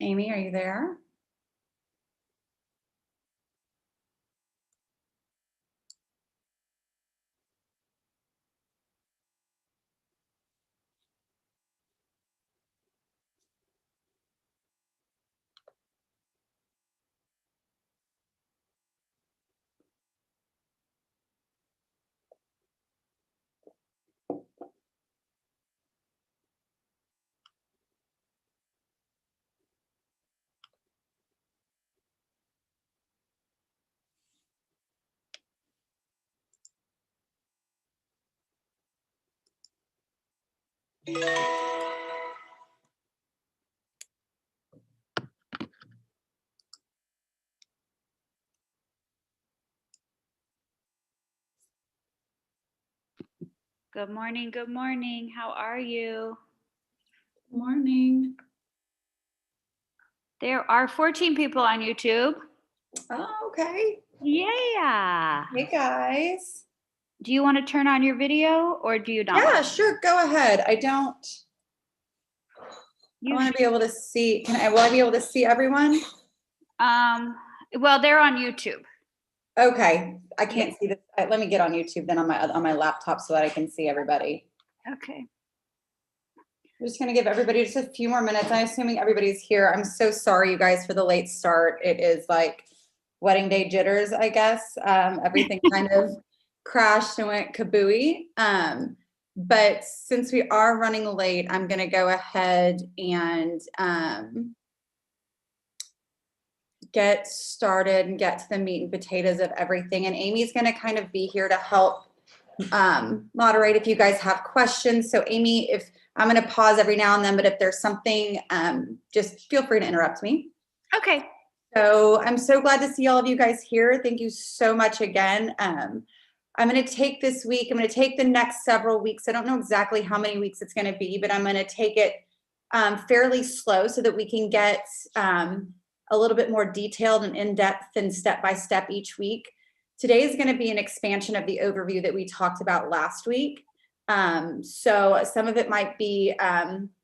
Amy, are you there? Good morning. Good morning. How are you? Good morning. There are 14 people on YouTube. Oh, okay. Yeah. Hey guys. Do you want to turn on your video or do you not? Yeah, sure. Go ahead. I want to be able to see. Will I be able to see everyone? Well, they're on YouTube. Okay. I can't see this. Let me get on YouTube then on my laptop so that I can see everybody. Okay. We're just going to give everybody just a few more minutes. I'm assuming everybody's here. I'm so sorry, you guys, for the late start. It is like wedding day jitters, I guess. Everything kind of crashed and went kabooey. But since we are running late, I'm going to go ahead and get started and get to the meat and potatoes of everything. And Amy's going to kind of be here to help moderate if you guys have questions. So Amy, if I'm going to pause every now and then, but if there's something, just feel free to interrupt me. Okay. So I'm so glad to see all of you guys here. Thank you so much again. I'm going to take this week, I'm going to take the next several weeks. I don't know exactly how many weeks it's going to be, but I'm going to take it fairly slow so that we can get a little bit more detailed and in-depth and step-by-step each week. Today is going to be an expansion of the overview that we talked about last week. So some of it might be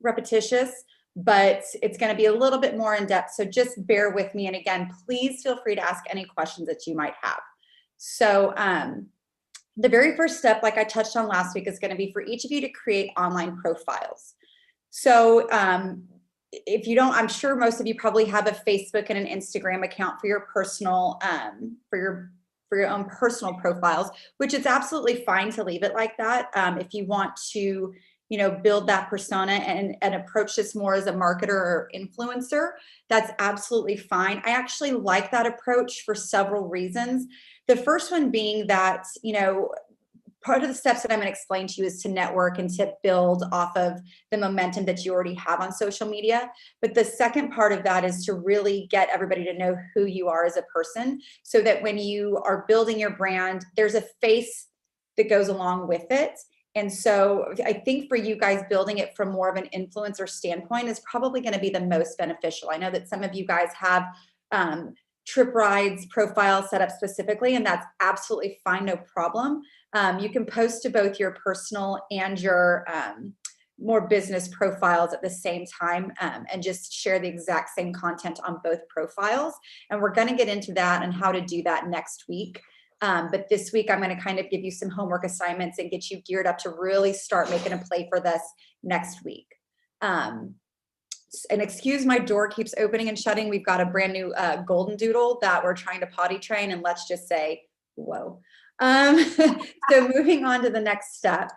repetitious, but it's going to be a little bit more in depth. So just bear with me. And again, please feel free to ask any questions that you might have. So the very first step, like I touched on last week, is going to be for each of you to create online profiles. So if you don't, I'm sure most of you probably have a Facebook and an Instagram account for your personal, for your own personal profiles, which is absolutely fine to leave it like that. If you want to, build that persona and approach this more as a marketer or influencer, that's absolutely fine. I actually like that approach for several reasons. The first one being that, part of the steps that I'm going to explain to you is to network and to build off of the momentum that you already have on social media. But the second part of that is to really get everybody to know who you are as a person, so that when you are building your brand, there's a face that goes along with it. And so I think for you guys, building it from more of an influencer standpoint is probably going to be the most beneficial. I know that some of you guys have Trip Rides profile set up specifically, and that's absolutely fine, no problem. You can post to both your personal and your more business profiles at the same time, and just share the exact same content on both profiles. And we're going to get into that and how to do that next week. But this week, I'm going to kind of give you some homework assignments and get you geared up to really start making a play for this next week. And excuse my door keeps opening and shutting. We've got a brand new golden doodle that we're trying to potty train, and let's just say, whoa. So moving on to the next step,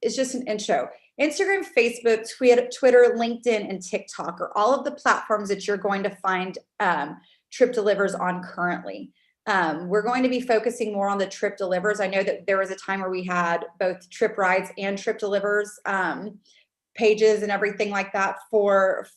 is just an intro. Instagram, Facebook, Twitter, LinkedIn, and TikTok are all of the platforms that you're going to find Trip Delivers on currently. We're going to be focusing more on the Trip Delivers. I know that there was a time where we had both Trip Rides and Trip Delivers pages and everything like that for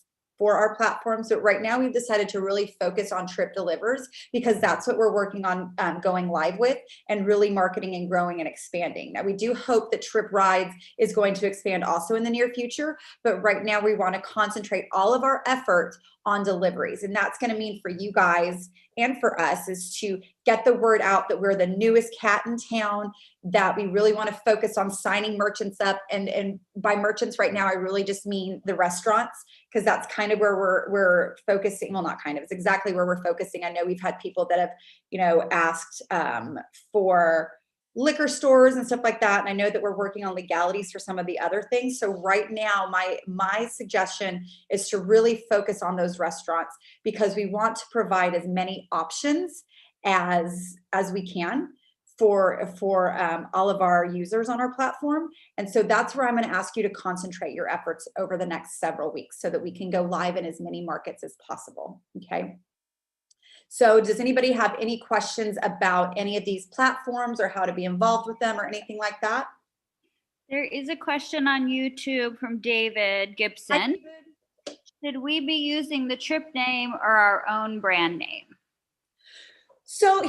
our platforms. But right now we've decided to really focus on Trip Delivers, because that's what we're working on going live with and really marketing and growing and expanding. Now we do hope that Trip Rides is going to expand also in the near future, but right now we want to concentrate all of our effort on deliveries. And that's going to mean for you guys and for us is to get the word out that we're the newest cat in town, that we really want to focus on signing merchants up. And by merchants right now, I really just mean the restaurants, because that's kind of where we're focusing. Well, not kind of, it's exactly where we're focusing. I know we've had people that have, asked for liquor stores and stuff like that. And I know that we're working on legalities for some of the other things. So right now, my suggestion is to really focus on those restaurants, because we want to provide as many options as we can for all of our users on our platform. And so that's where I'm going to ask you to concentrate your efforts over the next several weeks so that we can go live in as many markets as possible. Okay. So does anybody have any questions about any of these platforms or how to be involved with them or anything like that? There is a question on YouTube from David Gibson. Should we be using the Trip name or our own brand name? So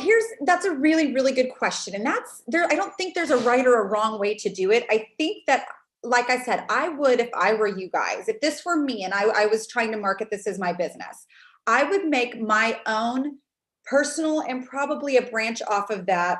that's a really, really good question. And I don't think there's a right or a wrong way to do it. I think that, like I said, I would, if I were you guys, if this were me and I was trying to market this as my business, I would make my own personal and probably a branch off of that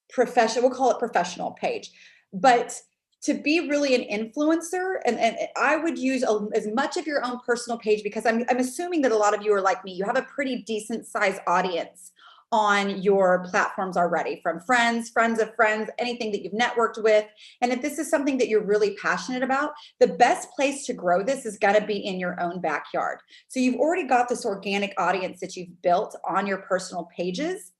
professional, we'll call it professional page. But to be really an influencer, and I would use as much of your own personal page, because I'm assuming that a lot of you are like me. You have a pretty decent size audience on your platforms already, from friends of friends, anything that you've networked with. And if this is something that you're really passionate about, the best place to grow this is going to be in your own backyard. So you've already got this organic audience that you've built on your personal pages.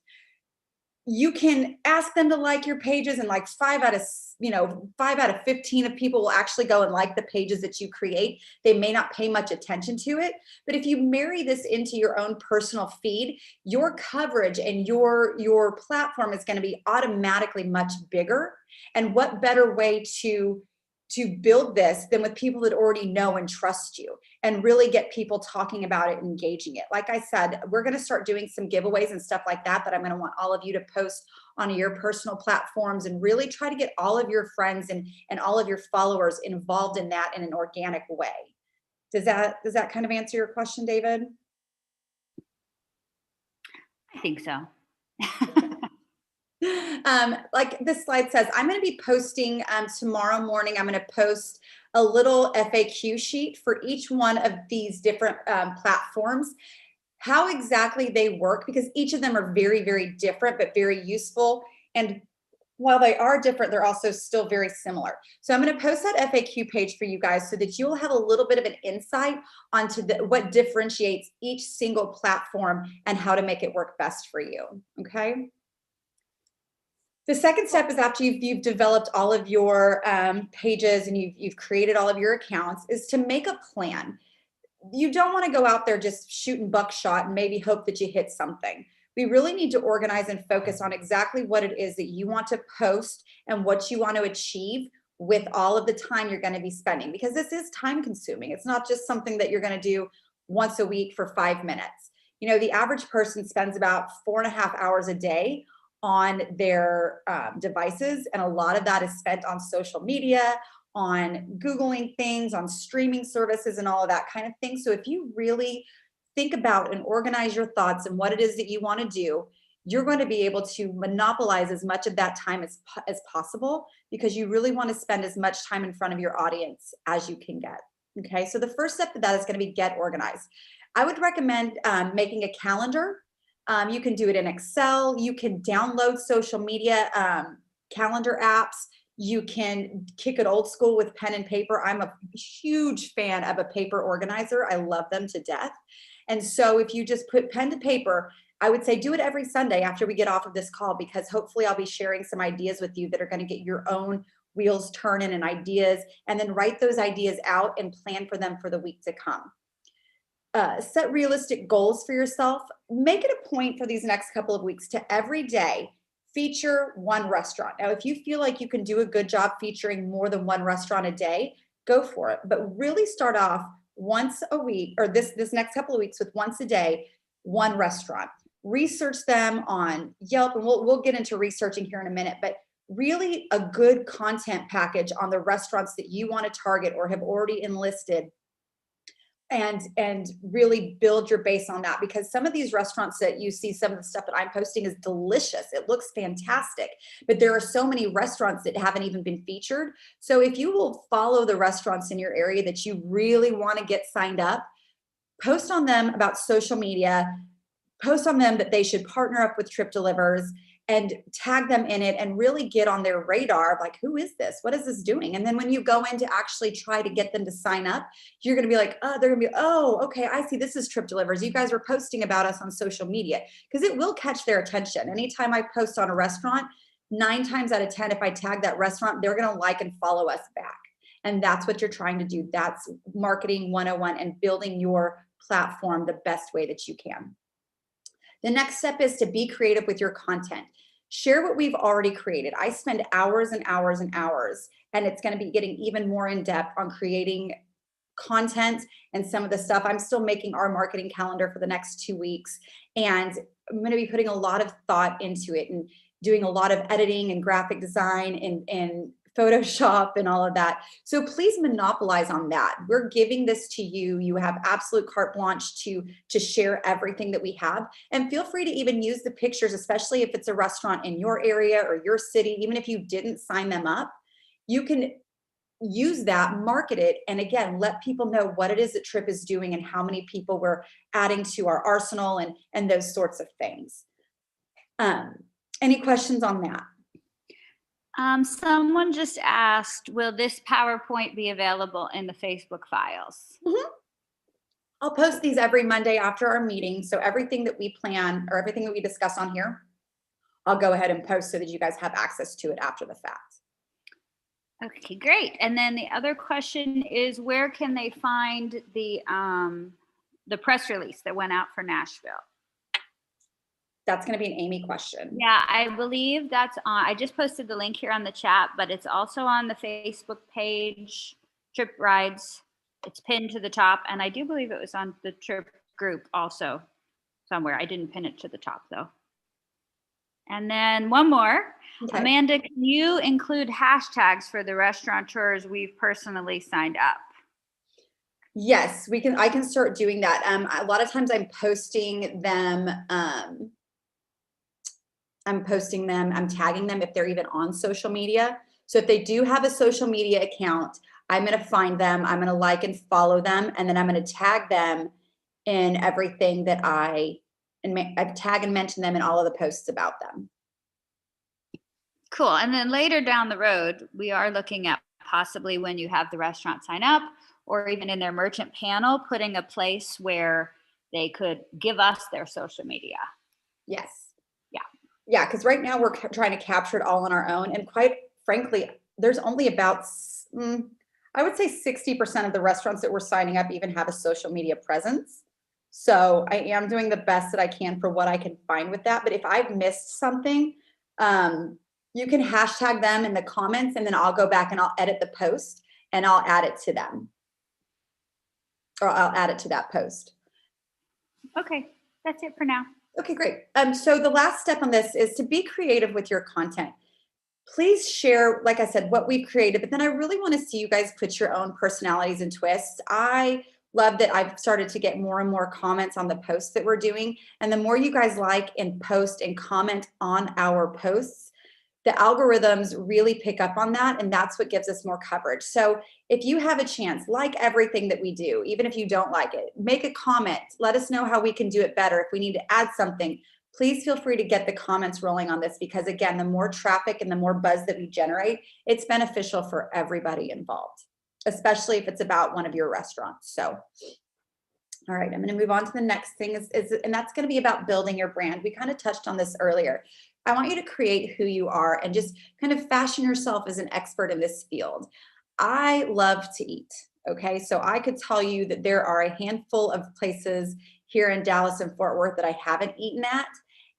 You can ask them to like your pages, and like 5 out of 15 of people will actually go and like the pages that you create. They may not pay much attention to it, but if you marry this into your own personal feed, your coverage and your platform is going to be automatically much bigger. And what better way to build this than with people that already know and trust you, and really get people talking about it and engaging it. Like I said, we're going to start doing some giveaways and stuff like that I'm going to want all of you to post on your personal platforms, and really try to get all of your friends and all of your followers involved in that in an organic way. Does that kind of answer your question, David? I think so. Like this slide says, I'm going to be posting tomorrow morning. I'm going to post a little FAQ sheet for each one of these different platforms, how exactly they work, because each of them are very, very different, but very useful. And while they are different, they're also still very similar. So I'm going to post that FAQ page for you guys so that you'll have a little bit of an insight onto what differentiates each single platform and how to make it work best for you. Okay. The second step is, after you've developed all of your pages and you've created all of your accounts, is to make a plan. You don't want to go out there just shooting buckshot and maybe hope that you hit something. We really need to organize and focus on exactly what it is that you want to post and what you want to achieve with all of the time you're going to be spending, because this is time consuming. It's not just something that you're going to do once a week for 5 minutes. The average person spends about 4.5 hours a day on their devices. And a lot of that is spent on social media, on Googling things, on streaming services and all of that kind of thing. So if you really think about and organize your thoughts and what it is that you want to do, you're going to be able to monopolize as much of that time as possible, because you really want to spend as much time in front of your audience as you can get. Okay, so the first step of that is going to be get organized. I would recommend making a calendar. You can do it in Excel. You can download social media calendar apps. You can kick it old school with pen and paper. I'm a huge fan of a paper organizer. I love them to death. And so if you just put pen to paper, I would say do it every Sunday after we get off of this call, because hopefully I'll be sharing some ideas with you that are going to get your own wheels turning and ideas, and then write those ideas out and plan for them for the week to come. Set realistic goals for yourself. Make it a point for these next couple of weeks to every day feature one restaurant. Now, if you feel like you can do a good job featuring more than one restaurant a day, go for it. But really start off once a week, or this next couple of weeks, with once a day, one restaurant. Research them on Yelp, and we'll get into researching here in a minute, but really a good content package on the restaurants that you want to target or have already enlisted, and really build your base on that, because some of these restaurants that you see, some of the stuff that I'm posting is delicious. It looks fantastic, but there are so many restaurants that haven't even been featured. So if you will follow the restaurants in your area that you really want to get signed up, post on them about social media, post on them that they should partner up with Trip Delivers, and tag them in it and really get on their radar of like, who is this? What is this doing? And then when you go in to actually try to get them to sign up, you're going to be like, oh, they're going to be, oh, okay, I see, this is Trip Delivers. You guys were posting about us on social media, because it will catch their attention. Anytime I post on a restaurant, 9 times out of 10, if I tag that restaurant, they're going to like and follow us back. And that's what you're trying to do. That's marketing 101 and building your platform the best way that you can. The next step is to be creative with your content. Share what we've already created. I spend hours and hours and hours, and it's going to be getting even more in depth on creating content and some of the stuff. I'm still making our marketing calendar for the next 2 weeks, and I'm going to be putting a lot of thought into it and doing a lot of editing and graphic design and Photoshop and all of that. So please monopolize on that. We're giving this to you. You have absolute carte blanche to share everything that we have. And feel free to even use the pictures, especially if it's a restaurant in your area or your city. Even if you didn't sign them up, you can use that, market it, and again, let people know what it is that Trip is doing and how many people we're adding to our arsenal and those sorts of things. Any questions on that? Someone just asked, will this PowerPoint be available in the Facebook files? Mm-hmm. I'll post these every Monday after our meeting. So everything that we plan or everything that we discuss on here, I'll go ahead and post so that you guys have access to it after the fact. Okay, great. And then the other question is, where can they find the press release that went out for Nashville? That's going to be an Amy question. Yeah, I believe that's on. I just posted the link here on the chat, but it's also on the Facebook page, Trip Rides. It's pinned to the top, and I do believe it was on the Trip group also somewhere. I didn't pin it to the top though. And then one more. Okay. Amanda, can you include hashtags for the restaurateurs we've personally signed up? Yes, we can. I can start doing that. A lot of times I'm posting them. I'm tagging them if they're even on social media. So if they do have a social media account, I'm going to find them. I'm going to like and follow them. And then I'm going to tag them in everything that I tag and mention them in all of the posts about them. Cool. And then later down the road, we are looking at possibly when you have the restaurant sign up or even in their merchant panel, putting a place where they could give us their social media. Yes. Yeah, because right now we're trying to capture it all on our own. And quite frankly, there's only about, I would say 60% of the restaurants that we're signing up even have a social media presence. So I am doing the best that I can for what I can find with that. But if I've missed something, you can hashtag them in the comments, and then I'll go back and I'll edit the post and I'll add it to them. Or I'll add it to that post. Okay, that's it for now. Okay, great. So the last step on this is to be creative with your content. Please share, like I said, what we've created, but then I really want to see you guys put your own personalities and twists. I love that I've started to get more and more comments on the posts that we're doing. And the more you guys like and post and comment on our posts, the algorithms really pick up on that, and that's what gives us more coverage. So if you have a chance, like everything that we do, even if you don't like it, make a comment. Let us know how we can do it better. If we need to add something, please feel free to get the comments rolling on this, because again, the more traffic and the more buzz that we generate, it's beneficial for everybody involved, especially if it's about one of your restaurants. So, all right, I'm going to move on to the next thing, and that's going to be about building your brand. We kind of touched on this earlier. I want you to create who you are and just kind of fashion yourself as an expert in this field. I love to eat. Okay, so I could tell you that there are a handful of places here in Dallas and Fort Worth that I haven't eaten at,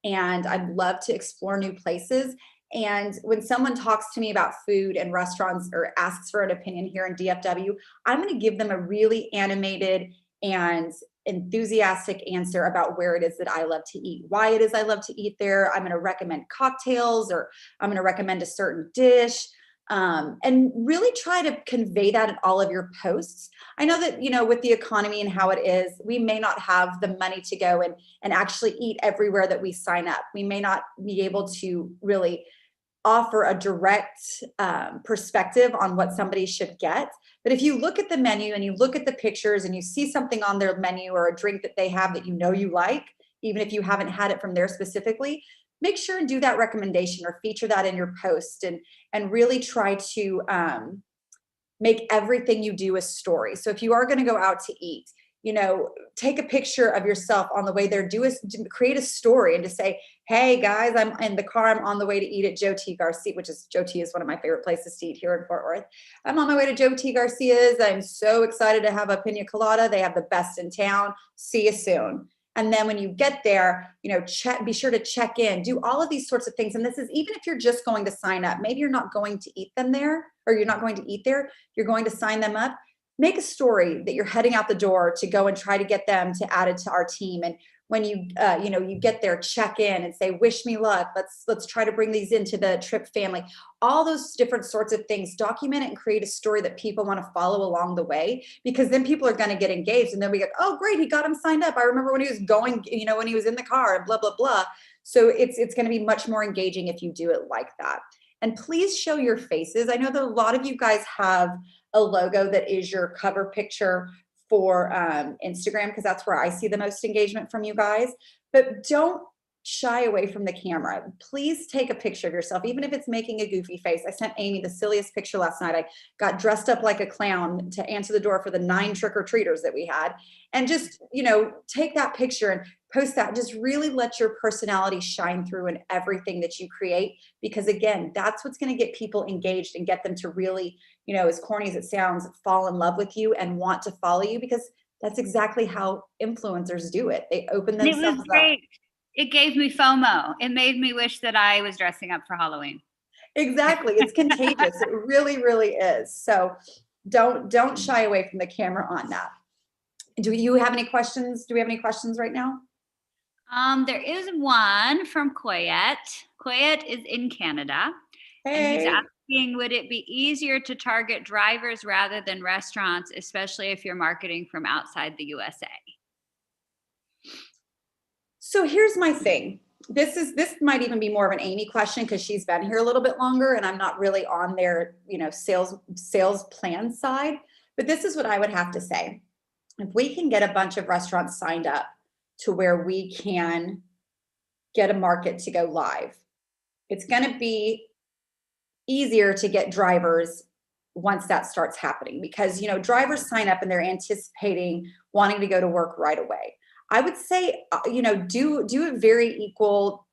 and I'd love to explore new places. And when someone talks to me about food and restaurants or asks for an opinion here in DFW, I'm going to give them a really animated and enthusiastic answer about where it is that I love to eat, why it is I love to eat there. I'm going to recommend cocktails, or I'm going to recommend a certain dish. And really try to convey that in all of your posts. I know that, with the economy and how it is, we may not have the money to go and actually eat everywhere that we sign up. We may not be able to really offer a direct perspective on what somebody should get. But if you look at the menu and you look at the pictures and you see something on their menu or a drink that they have that you like, even if you haven't had it from there specifically, make sure and do that recommendation or feature that in your post, and really try to make everything you do a story. So if you are going to go out to eat, take a picture of yourself on the way there, create a story and to say, hey guys, I'm in the car, I'm on the way to eat at Joe T. Garcia, Joe T is one of my favorite places to eat here in Fort Worth. I'm on my way to Joe T. Garcia's. I'm so excited to have a pina colada. They have the best in town. See you soon. And then when you get there, be sure to check in, do all of these sorts of things. And this is even if you're just going to sign up, maybe you're not going to eat them there, or you're not going to eat there, you're going to sign them up. Make a story that you're heading out the door to go and try to get them to add it to our team. And when you get there, check in and say, wish me luck. Let's try to bring these into the trip family. All those different sorts of things, document it and create a story that people want to follow along the way, because then people are going to get engaged and they'll be like, oh, great, he got him signed up. I remember when he was going, when he was in the car and blah, blah, blah. So it's going to be much more engaging if you do it like that. And please show your faces. I know that a lot of you guys have a logo that is your cover picture for Instagram, because that's where I see the most engagement from you guys. But don't shy away from the camera. Please take a picture of yourself, even if it's making a goofy face. I sent Amy the silliest picture last night. I got dressed up like a clown to answer the door for the 9 trick-or-treaters that we had. And just, take that picture and post that. Just really let your personality shine through in everything that you create, because again, that's what's going to get people engaged and get them to really, as corny as it sounds, fall in love with you and want to follow you, because that's exactly how influencers do it. They open themselves up. It was great. It gave me FOMO. It made me wish that I was dressing up for Halloween. Exactly. It's contagious. It really, really is. So don't shy away from the camera on that. Do you have any questions? Do we have any questions right now? There is one from Coyette. Coyette is in Canada. Hey. And he's asking, would it be easier to target drivers rather than restaurants, especially if you're marketing from outside the USA? So here's my thing. This might even be more of an Amy question, because she's been here a little bit longer and I'm not really on their, sales plan side. But this is what I would have to say. If we can get a bunch of restaurants signed up to where we can get a market to go live, it's going to be easier to get drivers once that starts happening, because drivers sign up and they're anticipating wanting to go to work right away. I would say do a very equal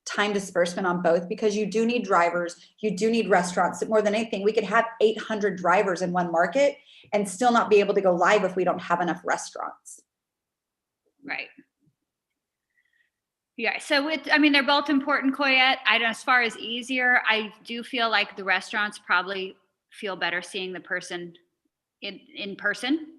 time disbursement on both, because you do need drivers, you do need restaurants. More than anything, we could have 800 drivers in one market and still not be able to go live if we don't have enough restaurants. Right. Yeah. So they're both important, Coyette. As far as easier, I do feel like the restaurants probably feel better seeing the person in person.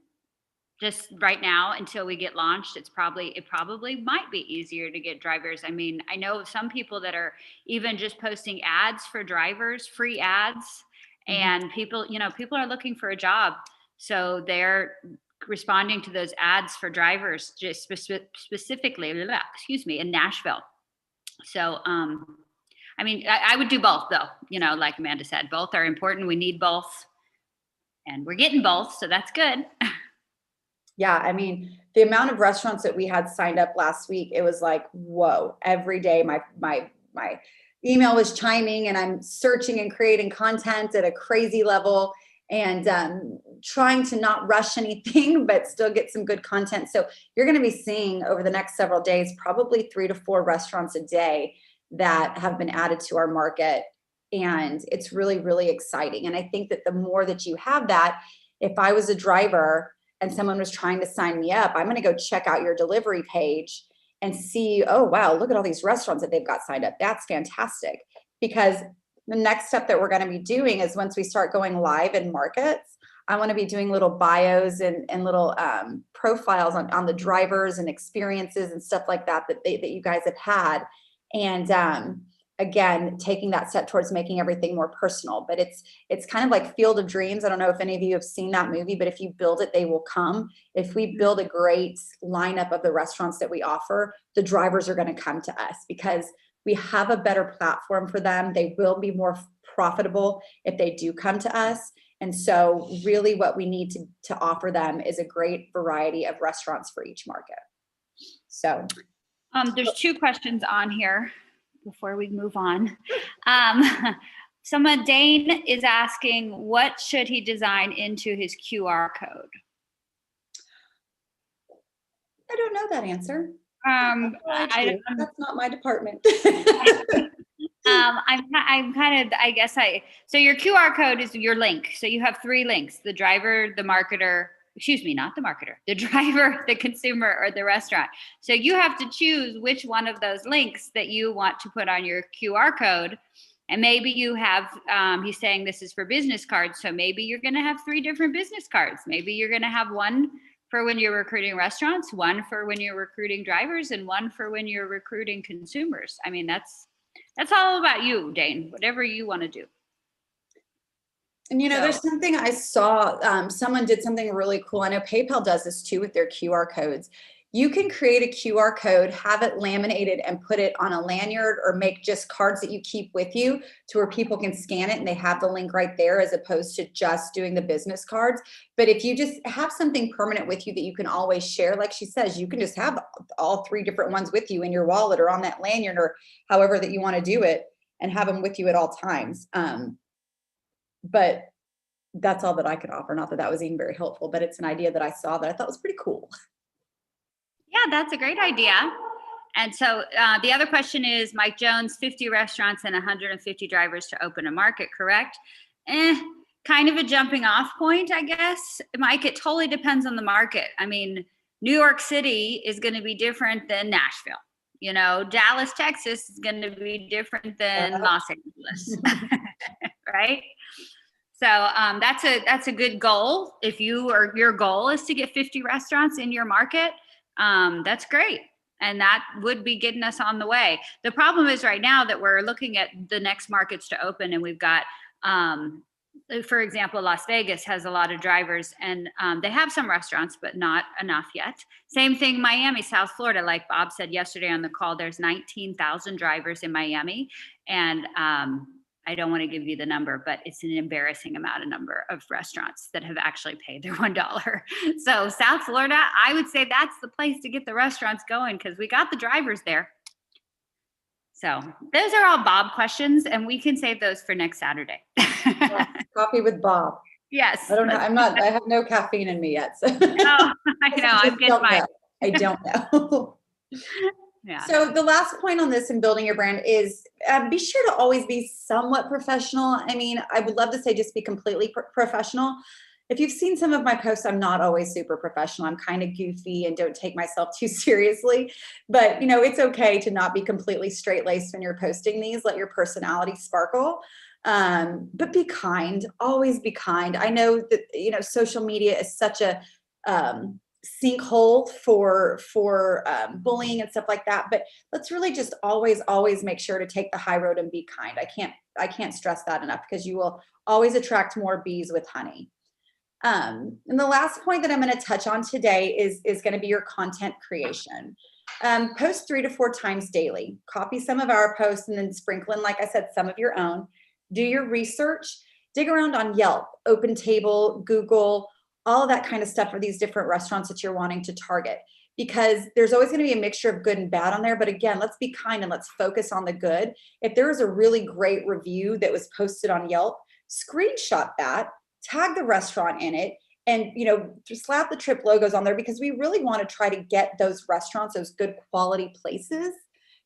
Just right now, until we get launched, it probably might be easier to get drivers. I know some people that are even just posting ads for drivers, free ads, and people are looking for a job. So they're responding to those ads for drivers, just specifically, in Nashville. So, I would do both though, like Amanda said, both are important. We need both and we're getting both. So that's good. Yeah. The amount of restaurants that we had signed up last week, it was like, whoa, every day my email was chiming and I'm searching and creating content at a crazy level and trying to not rush anything, but still get some good content. So you're going to be seeing over the next several days, probably 3 to 4 restaurants a day that have been added to our market. And it's really, really exciting. And I think that the more that you have that, if I was a driver and someone was trying to sign me up, I'm going to go check out your delivery page and see, oh, wow, look at all these restaurants that they've got signed up. That's fantastic. Because the next step that we're going to be doing is once we start going live in markets, I want to be doing little bios and little profiles on the drivers and experiences and stuff like that you guys have had. And again, taking that step towards making everything more personal. But it's kind of like Field of Dreams. I don't know if any of you have seen that movie, but if you build it, they will come. If we build a great lineup of the restaurants that we offer, the drivers are going to come to us because we have a better platform for them. They will be more profitable if they do come to us. And so really what we need to offer them is a great variety of restaurants for each market. So there's 2 questions on here before we move on. Dane is asking, what should he design into his QR code? I don't know that answer. That's not my department. I'm kind of, I guess so your QR code is your link. So you have 3 links: the driver, the marketer, not the marketer, the driver, the consumer, or the restaurant. So you have to choose which one of those links that you want to put on your QR code. And maybe you have, he's saying this is for business cards. So maybe you're going to have 3 different business cards. Maybe you're going to have one for when you're recruiting restaurants, one for when you're recruiting drivers, and one for when you're recruiting consumers. I mean, that's all about you, Dane, whatever you want to do. And, there's something I saw, someone did something really cool. I know PayPal does this too with their QR codes. You can create a QR code, have it laminated and put it on a lanyard, or make just cards that you keep with you to where people can scan it and they have the link right there, as opposed to just doing the business cards. But if you just have something permanent with you that you can always share, like she says, you can just have all 3 different ones with you in your wallet or on that lanyard or however that you want to do it, and have them with you at all times. But that's all that I could offer. Not that that was even very helpful, but it's an idea that I saw that I thought was pretty cool. Yeah, that's a great idea. And so the other question is, Mike Jones, 50 restaurants and 150 drivers to open a market, correct? Kind of a jumping off point, I guess. Mike, it totally depends on the market. I mean, New York City is going to be different than Nashville. Dallas, Texas is going to be different than Los Angeles, right? So that's a good goal. If your goal is to get 50 restaurants in your market, that's great. And that would be getting us on the way. The problem is right now that we're looking at the next markets to open, and we've got, for example, Las Vegas has a lot of drivers, and they have some restaurants, but not enough yet. Same thing, Miami, South Florida. Like Bob said yesterday on the call, there's 19,000 drivers in Miami. And I don't want to give you the number, but it's an embarrassing number of restaurants that have actually paid their $1. So South Florida, I would say that's the place to get the restaurants going, because we got the drivers there. So those are all Bob questions, and we can save those for next Saturday. Coffee with Bob. Yes. I don't know. I have no caffeine in me yet. So. No, I know. I'm getting mine. I don't know. Yeah. So the last point on this in building your brand is be sure to always be somewhat professional. I mean, I would love to say just be completely professional. If you've seen some of my posts, I'm not always super professional. I'm kind of goofy and don't take myself too seriously. But, it's okay to not be completely straight-laced when you're posting these. Let your personality sparkle. But be kind. Always be kind. I know that, social media is such a sinkhole for bullying and stuff like that, but let's really just always make sure to take the high road and be kind. I can't stress that enough, because you will always attract more bees with honey. And the last point that I'm going to touch on today is going to be your content creation. Post 3 to 4 times daily. Copy some of our posts and then sprinkle in, like I said, some of your own. Do your research. Dig around on Yelp, OpenTable, Google, all of that kind of stuff for these different restaurants that you're wanting to target, because there's always going to be a mixture of good and bad on there. But again, let's be kind and let's focus on the good. If there is a really great review that was posted on Yelp, screenshot that, tag the restaurant in it, and just slap the Trip logos on there, because we really want to try to get those restaurants, those good quality places,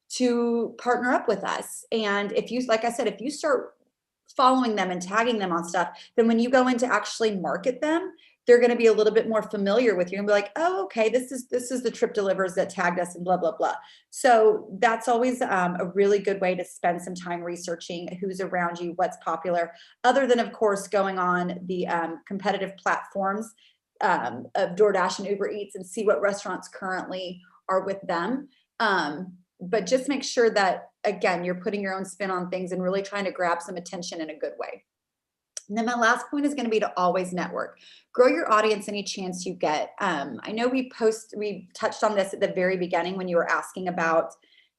to partner up with us. And if you, like I said, if you start following them and tagging them on stuff, then when you go in to actually market them, they're going to be a little bit more familiar with you and be like, oh, okay, this is the Trip Delivers that tagged us and blah, blah, blah. So that's always a really good way to spend some time researching who's around you, what's popular, other than, of course, going on the competitive platforms of DoorDash and Uber Eats and see what restaurants currently are with them. but just make sure that, again, you're putting your own spin on things and really trying to grab some attention in a good way. And then my last point is going to be to always network. Grow your audience any chance you get. I know we touched on this at the very beginning when you were asking about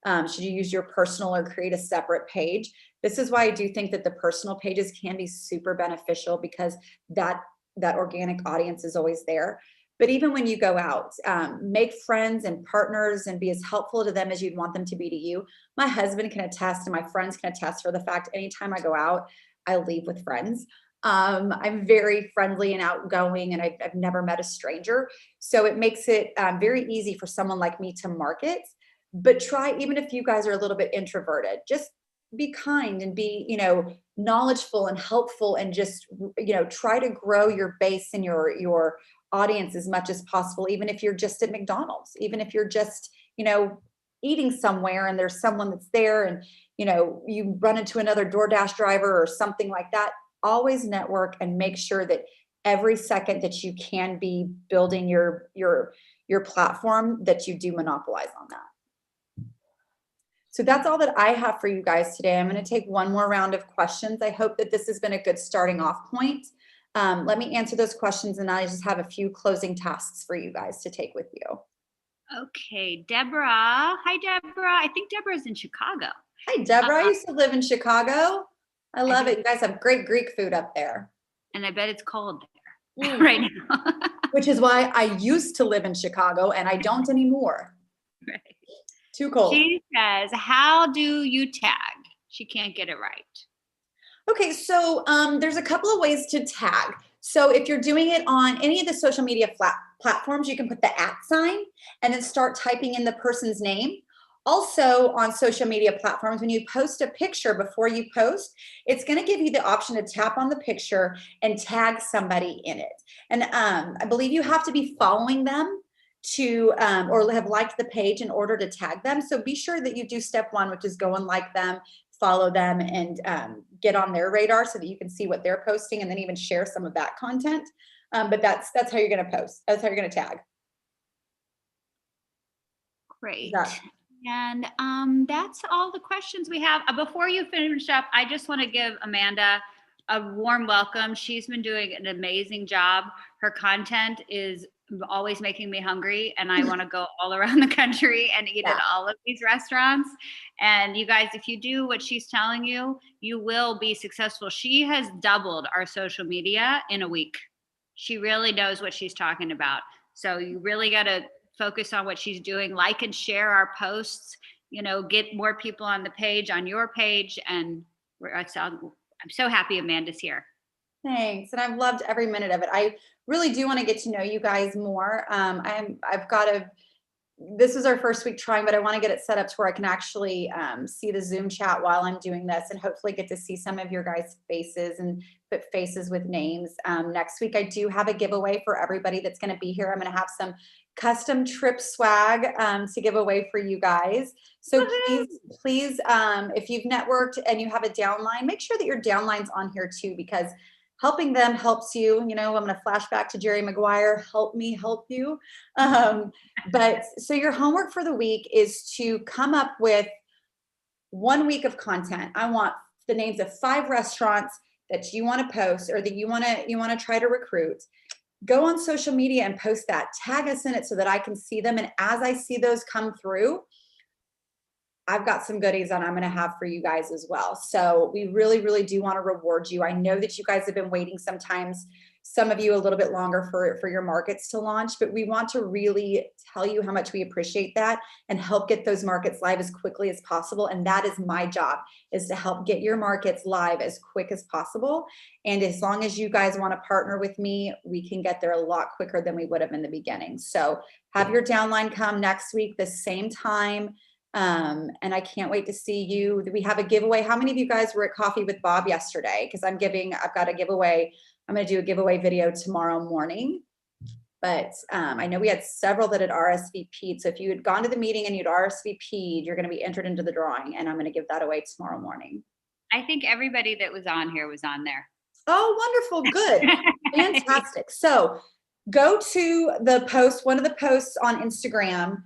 should you use your personal or create a separate page. This is why I do think that the personal pages can be super beneficial, because that organic audience is always there. But even when you go out, make friends and partners and be as helpful to them as you'd want them to be to you. My husband can attest, and my friends can attest for the fact anytime I go out, I leave with friends. I'm very friendly and outgoing, and I've never met a stranger. So it makes it very easy for someone like me to market. But try, even if you guys are a little bit introverted, just be kind and be, knowledgeable and helpful, and just, try to grow your base and your audience as much as possible. Even if you're just at McDonald's, even if you're just, eating somewhere and there's someone that's there, and, you run into another DoorDash driver or something like that, always network and make sure that every second that you can be building your platform, that you do monopolize on that. So that's all that I have for you guys today. I'm going to take one more round of questions. I hope that this has been a good starting off point. Let me answer those questions, and I just have a few closing tasks for you guys to take with you. Okay, Deborah. Hi, Deborah. I think Deborah's in Chicago. Hi, Deborah. I used to live in Chicago. I love it. You guys have great Greek food up there. And I bet it's cold there right now. Which is why I used to live in Chicago, and I don't anymore. Right. Too cold. She says, how do you tag? She can't get it right. Okay, so there's a couple of ways to tag. So if you're doing it on any of the social media platforms, you can put the @ sign and then start typing in the person's name. Also on social media platforms, when you post a picture, before you post, it's going to give you the option to tap on the picture and tag somebody in it. And I believe you have to be following them to or have liked the page in order to tag them. So be sure that you do step one, which is go and like them, follow them, and get on their radar so that you can see what they're posting, and then even share some of that content. But that's how you're going to post. That's how you're going to tag. Great. And that's all the questions we have. Before you finish up, I just want to give Amanda a warm welcome. She's been doing an amazing job. Her content is always making me hungry, and I want to go all around the country and eat at all of these restaurants. And you guys, if you do what she's telling you, you will be successful. She has doubled our social media in a week. She really knows what she's talking about. So you really got to focus on what she's doing. Like and share our posts, get more people on the page, on your page. And I'm so happy Amanda's here. Thanks. And I've loved every minute of it. I really do want to get to know you guys more. This is our first week trying, but I want to get it set up to where I can actually see the Zoom chat while I'm doing this, and hopefully get to see some of your guys' faces and put faces with names. Next week, I do have a giveaway for everybody that's going to be here. I'm going to have some custom trip swag to give away for you guys. So please, if you've networked and you have a downline, make sure that your downline's on here too, because helping them helps you. I'm going to flash back to Jerry Maguire, help me help you. But so your homework for the week is to come up with 1 week of content. I want the names of 5 restaurants that you want to post, or that you want to try to recruit. Go on social media and post that. Tag us in it so that I can see them. And as I see those come through, I've got some goodies that I'm going to have for you guys as well. So we really, really do want to reward you. I know that you guys have been waiting sometimes, some of you a little bit longer for your markets to launch, but we want to really tell you how much we appreciate that and help get those markets live as quickly as possible. And that is my job, is to help get your markets live as quick as possible. And as long as you guys want to partner with me, we can get there a lot quicker than we would have in the beginning. So have your downline come next week, the same time. And I can't wait to see you. We have a giveaway. How many of you guys were at Coffee with Bob yesterday? Because I've got a giveaway. I'm going to do a giveaway video tomorrow morning. But I know we had several that had RSVP'd. So if you had gone to the meeting and you'd RSVP'd, you're going to be entered into the drawing. And I'm going to give that away tomorrow morning. I think everybody that was on here was on there. Oh, wonderful. Good. Fantastic. So go to the post, one of the posts on Instagram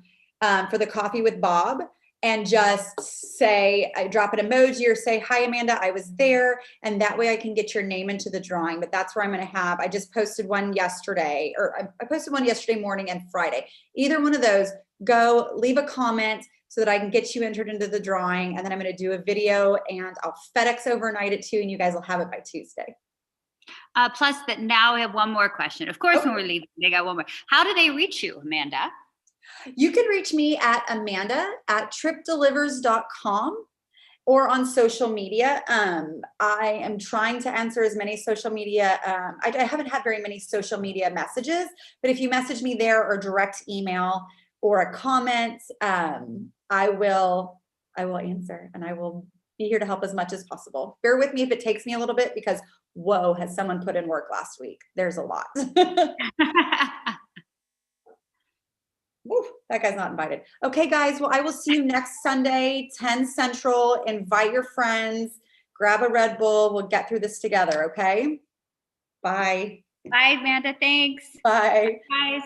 for the Coffee with Bob. and just say, I drop an emoji or say, hi, Amanda, I was there. And that way I can get your name into the drawing. But that's where I'm going to have, I just posted one yesterday, or I posted one yesterday morning and Friday. Either one of those, go leave a comment so that I can get you entered into the drawing. And then I'm going to do a video and I'll FedEx overnight it too. And you guys will have it by Tuesday. Plus that now I have one more question. Of course, when we're leaving, they got one more. How do they reach you, Amanda? You can reach me at amanda@tripdelivers.com or on social media. I am trying to answer as many social media. I haven't had very many social media messages, but if you message me there or direct email or a comment, I will answer, and I will be here to help as much as possible. Bear with me if it takes me a little bit, because whoa, has someone put in work last week? There's a lot. Woo, that guy's not invited. Okay, guys. Well, I will see you next Sunday, 10 Central. Invite your friends, grab a Red Bull. We'll get through this together. Okay. Bye. Bye, Amanda. Thanks. Bye. Guys.